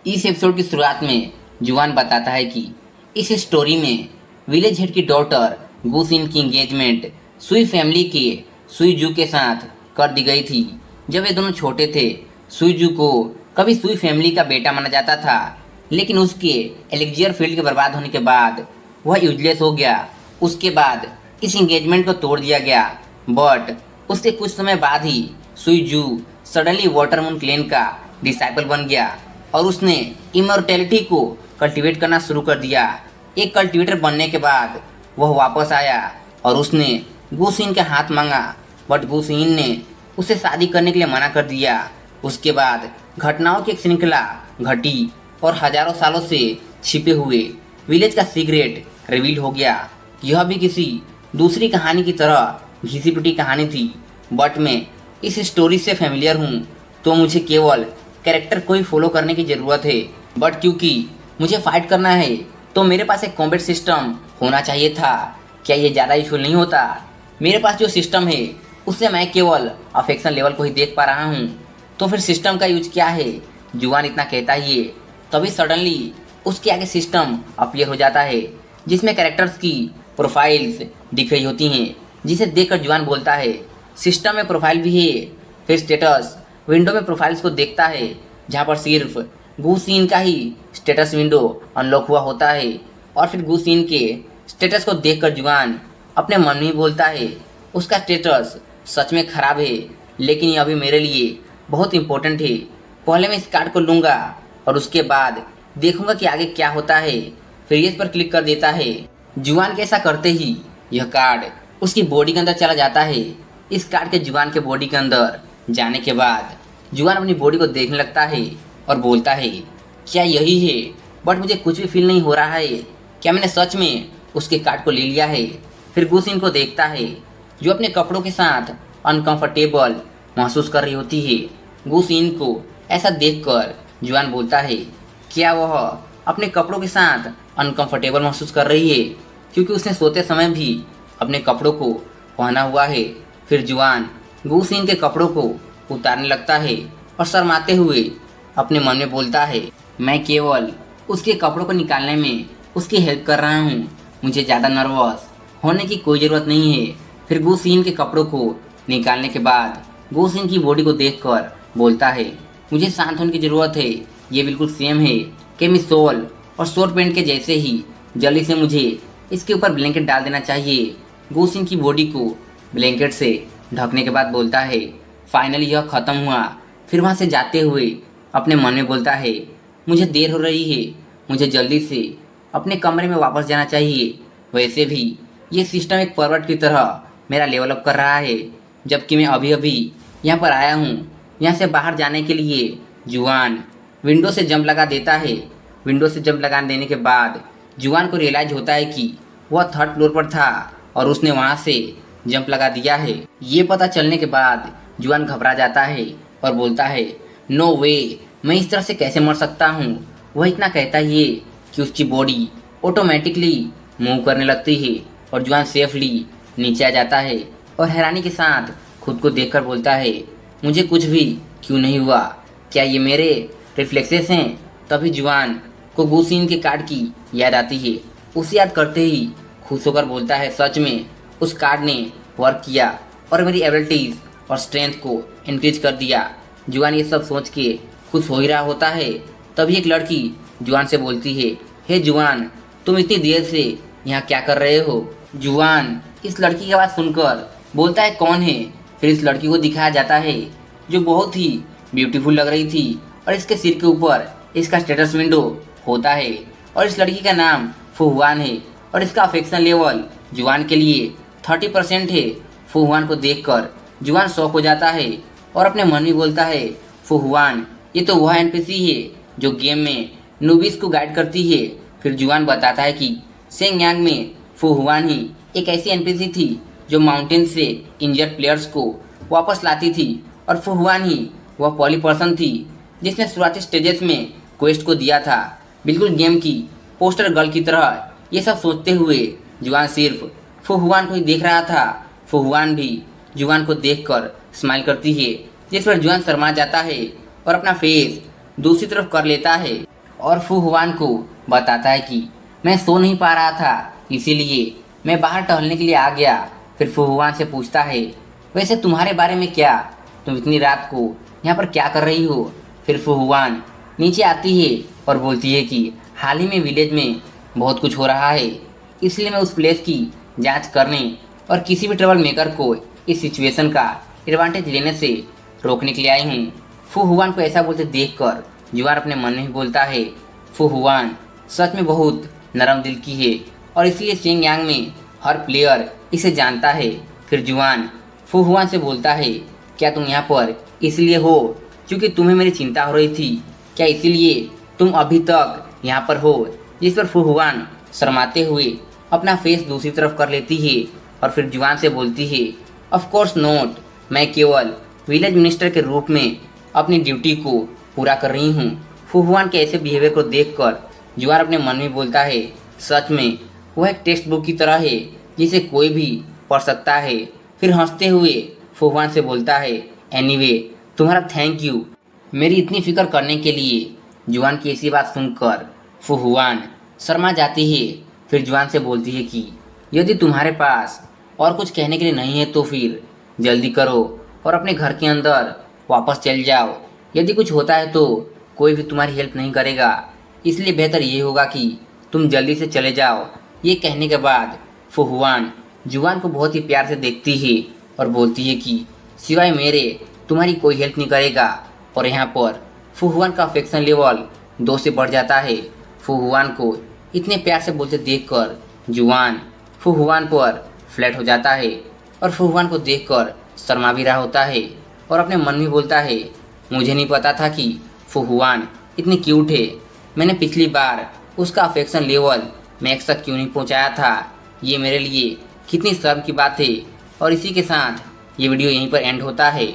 इस एपिसोड की शुरुआत में जुआन बताता है कि इस स्टोरी में विलेज हेड की डॉटर गुसिन की एंगेजमेंट सुई फैमिली के सुईजू के साथ कर दी गई थी। जब वे दोनों छोटे थे, सुईजू को कभी सुई फैमिली का बेटा माना जाता था, लेकिन उसके एलेक्जियर फील्ड के बर्बाद होने के बाद वह यूजलेस हो गया। उसके बाद इस एंगेजमेंट को तोड़ दिया गया, बट उसके कुछ समय बाद ही सुईजू सडनली वाटरमून क्लैन का डिसाइपल बन गया और उसने इमॉर्टैलिटी को कल्टीवेट करना शुरू कर दिया। एक कल्टीवेटर बनने के बाद वह वापस आया और उसने गुसिन का हाथ मांगा, बट गुसिन ने उसे शादी करने के लिए मना कर दिया। उसके बाद घटनाओं की एक श्रृंखला घटी और हजारों सालों से छिपे हुए विलेज का सीक्रेट रिवील हो गया। यह भी किसी दूसरी कहानी की तरह घिसी पिटी कहानी थी, बट मैं इस स्टोरी से फेमिलियर हूँ, तो मुझे केवल कैरेक्टर को ही फॉलो करने की ज़रूरत है। बट क्योंकि मुझे फाइट करना है तो मेरे पास एक कॉम्बैट सिस्टम होना चाहिए था। क्या ये ज़्यादा यूजफुल नहीं होता? मेरे पास जो सिस्टम है उससे मैं केवल अफेक्शन लेवल को ही देख पा रहा हूँ, तो फिर सिस्टम का यूज क्या है? जुआन इतना कहता ही है, तभी सडनली उसके आगे सिस्टम अपीयर हो जाता है जिसमें कैरेक्टर्स की प्रोफाइल्स दिख रही होती हैं, जिसे देखकर जुआन बोलता है सिस्टम में प्रोफाइल भी है। फिर स्टेटस विंडो में प्रोफाइल्स को देखता है, जहाँ पर सिर्फ गुसिन का ही स्टेटस विंडो अनलॉक हुआ होता है। और फिर गुसिन के स्टेटस को देखकर जुआन अपने मन में ही बोलता है उसका स्टेटस सच में ख़राब है, लेकिन ये अभी मेरे लिए बहुत इंपॉर्टेंट है। पहले मैं इस कार्ड को लूँगा और उसके बाद देखूंगा कि आगे क्या होता है। फिर इस पर क्लिक कर देता है। जुआन के ऐसा करते ही यह कार्ड उसकी बॉडी के अंदर चला जाता है। इस कार्ड के जुआन के बॉडी के अंदर जाने के बाद जुआन अपनी बॉडी को देखने लगता है और बोलता है क्या यही है? बट मुझे कुछ भी फील नहीं हो रहा है। क्या मैंने सच में उसके कार्ड को ले लिया है? फिर गुसिन को देखता है जो अपने कपड़ों के साथ अनकंफर्टेबल महसूस कर रही होती है। गुसिन को ऐसा देखकर जुआन बोलता है क्या वह अपने कपड़ों के साथ अनकंफर्टेबल महसूस कर रही है, क्योंकि उसने सोते समय भी अपने कपड़ों को पहना हुआ है। फिर जुआन गुसिन के कपड़ों को उतारने लगता है और शर्माते हुए अपने मन में बोलता है मैं केवल उसके कपड़ों को निकालने में उसकी हेल्प कर रहा हूँ, मुझे ज़्यादा नर्वस होने की कोई ज़रूरत नहीं है। फिर गुसिन के कपड़ों को निकालने के बाद गुसिन की बॉडी को देखकर बोलता है मुझे शांत होने की ज़रूरत है। ये बिल्कुल सेम है केमिसोल और शॉर्ट पैंट के जैसे ही। जल्दी से मुझे इसके ऊपर ब्लैंकेट डाल देना चाहिए। गुसिन की बॉडी को ब्लैंकेट से ढकने के बाद बोलता है फाइनली यह ख़त्म हुआ। फिर वहाँ से जाते हुए अपने मन में बोलता है मुझे देर हो रही है, मुझे जल्दी से अपने कमरे में वापस जाना चाहिए। वैसे भी ये सिस्टम एक परवर्ट की तरह मेरा लेवल अप कर रहा है, जबकि मैं अभी अभी यहाँ पर आया हूँ। यहाँ से बाहर जाने के लिए जुआन विंडो से जंप लगा देता है। विंडो से जंप लगा देने के बाद जुआन को रियलाइज होता है कि वह थर्ड फ्लोर पर था और उसने वहाँ से जंप लगा दिया है। ये पता चलने के बाद जुआन घबरा जाता है और बोलता है नो वे, मैं इस तरह से कैसे मर सकता हूँ। वह इतना कहता ही है कि उसकी बॉडी ऑटोमेटिकली मूव करने लगती है और जुआन सेफली नीचे आ जाता है और हैरानी के साथ खुद को देखकर बोलता है मुझे कुछ भी क्यों नहीं हुआ? क्या ये मेरे रिफ्लेक्सेस हैं? तभी जुआन को गुसिन के कार्ड की याद आती है। उसे याद करते ही खुश होकर बोलता है सच में उस कार्ड ने वर्क किया और मेरी एबिलिटीज़ और स्ट्रेंथ को इंक्रीज कर दिया। जुआन ये सब सोच के खुश हो ही रहा होता है, तभी एक लड़की जुआन से बोलती है हे जुआन, तुम इतनी देर से यहाँ क्या कर रहे हो? जुआन इस लड़की की आवाज़ सुनकर बोलता है कौन है? फिर इस लड़की को दिखाया जाता है जो बहुत ही ब्यूटीफुल लग रही थी और इसके सिर के ऊपर इसका स्टेटस विंडो होता है और इस लड़की का नाम फुहुआन है और इसका अफेक्शन लेवल जुआन के लिए 30% है। फुहुआन को देखकर जुआन शॉक हो जाता है और अपने मन में बोलता है फुहुआन ये तो वह एनपीसी है जो गेम में नूबिस को गाइड करती है। फिर जुआन बताता है कि सेंगयांग में फुहुआन ही एक ऐसी एनपीसी थी जो माउंटेन से इंजर्ड प्लेयर्स को वापस लाती थी और फुहुआन ही वह पहली पर्सन थी जिसने शुरुआती स्टेजेस में क्वेस्ट को दिया था, बिल्कुल गेम की पोस्टर गर्ल की तरह। ये सब सोचते हुए जुआन सिर्फ फुहुआन को ही देख रहा था। फुहुआन भी जुआन को देखकर स्माइल करती है, जिस पर जुआन शर्मा जाता है और अपना फेस दूसरी तरफ कर लेता है। और फू हुआन को बताता है कि मैं सो नहीं पा रहा था, इसीलिए मैं बाहर टहलने के लिए आ गया। फिर फू हुआन से पूछता है, वैसे तुम्हारे बारे में क्या, तुम इतनी रात को यहाँ पर क्या कर रही हो? फिर फू हुआन नीचे आती है और बोलती है कि हाल ही में विलेज में बहुत कुछ हो रहा है, इसलिए मैं उस प्लेस की जांच करने और किसी भी ट्रबल मेकर को इस सिचुएशन का एडवांटेज लेने से रोकने के लिए आई हूँ। फू हुआन को ऐसा बोलते देखकर जुआन अपने मन में ही बोलता है, फू हुआन सच में बहुत नरम दिल की है और इसलिए सिंग यांग में हर प्लेयर इसे जानता है। फिर जुआन फू हुआन से बोलता है, क्या तुम यहाँ पर इसलिए हो क्योंकि तुम्हें मेरी चिंता हो रही थी? क्या इसीलिए तुम अभी तक यहाँ पर हो? जिस पर फू हुआन शर्माते हुए अपना फेस दूसरी तरफ कर लेती है और फिर जुआन से बोलती है, ऑफ कोर्स नॉट, मैं केवल विलेज मिनिस्टर के रूप में अपनी ड्यूटी को पूरा कर रही हूँ। फू हुआन के ऐसे बिहेवियर को देखकर जुआन अपने मन में बोलता है, सच में वह एक टेक्स्ट बुक की तरह है जिसे कोई भी पढ़ सकता है। फिर हंसते हुए फू हुआन से बोलता है, एनीवे तुम्हारा थैंक यू मेरी इतनी फिक्र करने के लिए। जुआन की ऐसी बात सुनकर फू हुआन शर्मा जाती है। फिर जुआन से बोलती है कि यदि तुम्हारे पास और कुछ कहने के लिए नहीं है तो फिर जल्दी करो और अपने घर के अंदर वापस चल जाओ। यदि कुछ होता है तो कोई भी तुम्हारी हेल्प नहीं करेगा, इसलिए बेहतर ये होगा कि तुम जल्दी से चले जाओ। ये कहने के बाद फू हुआन जुआन को बहुत ही प्यार से देखती है और बोलती है कि सिवाय मेरे तुम्हारी कोई हेल्प नहीं करेगा। और यहाँ पर फू हुआन का अफेक्शन लेवल 2 से बढ़ जाता है। फू हुआन को इतने प्यार से बोलते देखकर जुआन फू हुआन पर फ्लैट हो जाता है और फू हुआन को देखकर शर्मा भी रहा होता है और अपने मन में बोलता है, मुझे नहीं पता था कि फू हुआन इतनी क्यूट है। मैंने पिछली बार उसका अफेक्शन लेवल मैक्स तक क्यों नहीं पहुंचाया था? ये मेरे लिए कितनी शर्म की बात है। और इसी के साथ ये वीडियो यहीं पर एंड होता है।